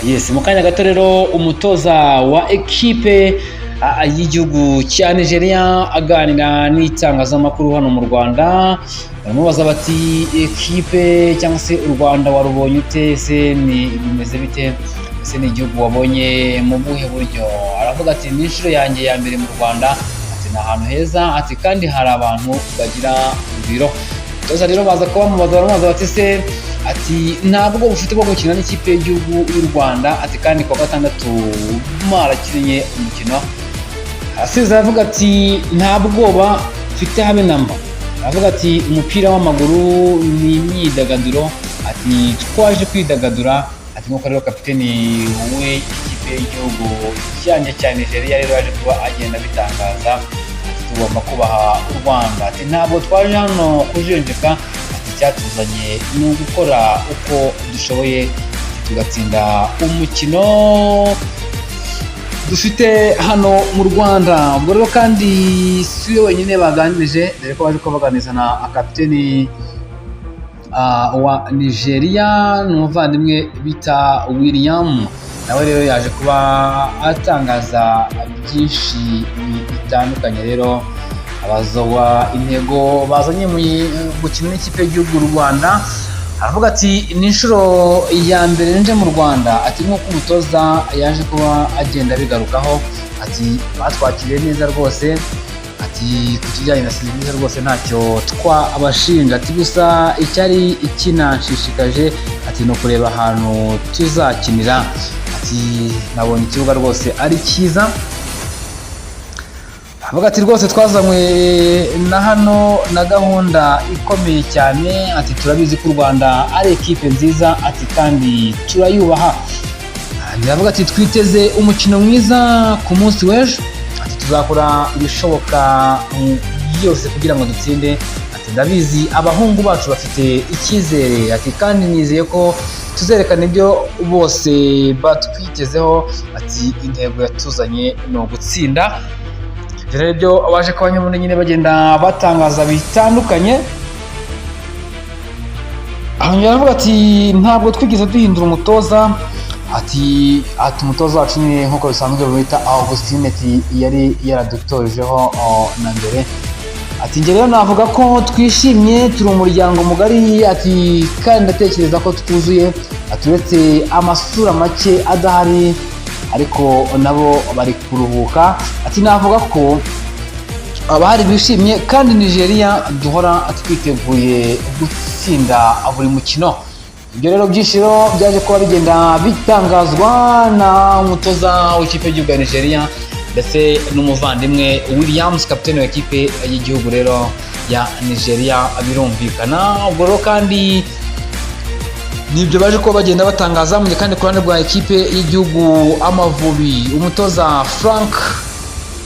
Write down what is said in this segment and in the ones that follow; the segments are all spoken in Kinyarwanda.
Yes, mu kanya gato rero umutoza wa ekipe y'igihugu cya Nigeria aganira n'itangazamakuru hano mu Rwanda, baramubaza bati ekipe cyangwa se u Rwanda warubonye ute, se ni bimeze bite, ese ni igihugu wabonye mu buhe buryo? Aravuga ati ni inshuro yanjye ya mbere mu Rwanda, ati ni ahantu heza, ati kandi hari abantu bagira urugwiro. Umutoza rero baza kubamubaza baramubaza bati se ati ntabwo bufite bwo gukina n'ikipe y'igihugu y'u Rwanda, ati kandi kuwa gatandatu mwarakinnye umukino. Asize aravuga ati nta bwoba mfite habe namba, aravuga ati umupira w'amaguru ni imyidagaduro, ati twaje kwidagadura, ati nk'uko rero kapiteni we ikipe y'igihugu cyanjye cya Nigeria rero yaje kuba agenda bitangaza, ati tugomba kubaha u Rwanda, ati ntabwo twaje hano kujenjeka, icyatuzanye ni ugukora uko dushoboye tugatsinda umukino dufite hano mu Rwanda. Ubwo rero kandi si we wenyine baganirije, dore ko baje ko baganiriza na kapiteni wa Nigeria n'umuvandimwe bita William, nawe rero yaje kuba atangaza byinshi bitandukanye. Rero abazoba intego bazanye mu gukina n'ikipe y'igihugu y'u Rwanda, aravuga ati ni inshuro ya mbere nje mu Rwanda, ati nk'uko umutoza yaje kuba agenda abigarukaho, ati batwakiriye neza rwose, ati ku kijyanye na serivisi rwose ntacyo twabashinja, ati gusa icyari ikinanshishikaje ati ni ukureba ahantu tuzakinira, ati nabonye ikibuga rwose ari cyiza, avuga ati rwose twazanywe na hano na gahunda ikomeye cyane, ati turabizi ko u Rwanda ari ekipe nziza, ati kandi turayubaha. Aravuga ati twiteze umukino mwiza ku munsi w'ejo, ati tuzakora ibishoboka byose kugira ngo dutsinde, ati ndabizi abahungu bacu bafite icyizere, ati kandi nizeye ko tuzerekana ibyo bose batwitezeho, ati intego yatuzanye ni ugutsinda. Rero ibyo baje ko abanyamurenge nyine bagenda batangaza bitandukanye. Aravuga ati ntabwo twigeze duhindura umutoza, ati umutoza wacu nyine nk'uko bisanzwe bita Augustine ati yari yaradutojeho na mbere, ati njye rero navuga ko twishimye, turi umuryango mugari, ati kandi ndatekereza ko twuzuye, ati uretse amasura make adahari ariko nabo bari kuruhuka, ati navuga ko abahari bishimye kandi Nigeria duhora twiteguye gutsinda buri mukino. Ibyo rero byishiro byaje kuba bigenda bitangazwa na umutoza w'ikipe y'igihugu ya Nigeria ndetse n'umuvandimwe Williams, kapiteni wa ekipe y'igihugu rero ya Nigeria, birumvikana. Ubwo rero kandi nibyo baje kuba bagenda batangaza mu kandi ku ruhande rwa ekipe y'igihugu Amavubi, umutoza Frank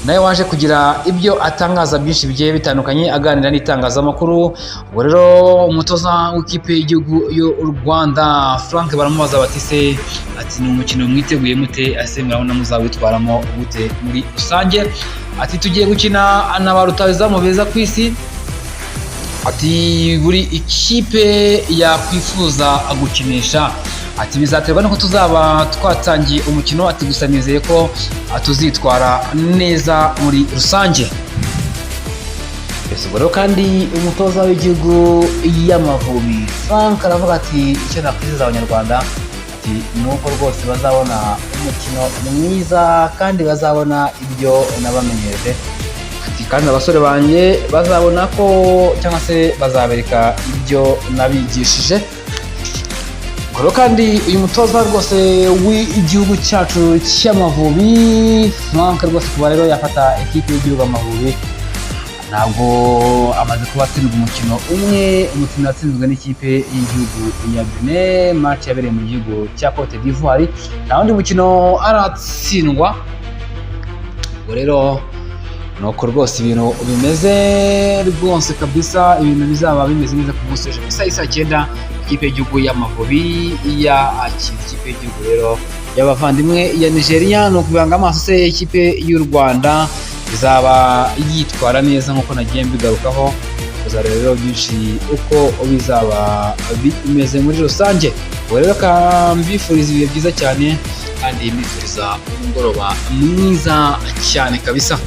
nawe waje kugira ibyo atangaza byinshi bigiye bitandukanye aganira n'itangazamakuru. Ubwo rero umutoza w'ikipe y'igihugu y'u Rwanda Frank baramubaza bati se ati ni umukino mwiteguye mute, ase murabona muzawitwaramo gute muri rusange, ati tugiye gukina na ba rutahizamu beza ku isi, ati buri ikipe yakwifuza gukinisha, ati bizaterwa nuko tuzaba twatangiye umukino, ati gusa nizeye ko tuzitwara neza muri rusange. Ubwo rero kandi umutoza w'igihugu y'Amavubi Frank aravuga ati icyo nakwizeza abanyarwanda, ati nuko rwose bazabona umukino mwiza kandi bazabona ibyo nabamenyereje, ati kandi abasore banjye bazabona ko cyangwa se bazabereka ibyo nabigishije. Ubwo kandi uyu mutoza rwose w'igihugu cyacu cy'Amavubi Frank rwose kuba rero yafata ekipe y'igihugu Amavubi, ntabwo amaze kuba atsindwa umukino umwe, umukino watsinzwe n'ikipe y'igihugu ya Benin, match yabereye mu gihugu cya Cote d'Ivoire, nta wundi mukino aratsindwa. Ubwo rero nuko rwose ibintu bimeze rwose kabisa, ibintu bizaba bimeze neza ku munsi w'ejo isaha isa 9, ikipe y'igihugu y'Amavubi yakira ikipe y'igihugu rero y'abavandimwe ya Nigeria. Ni ukubanga amaso se ikipe y'u Rwanda izaba yitwara neza nk'uko nagiye mbigarukaho, tuzareba rero byinshi uko bizaba bimeze muri rusange. Ubu rero mbifuriza ibihe byiza cyane kandi mbifuriza umugoroba mwiza cyane kabisa.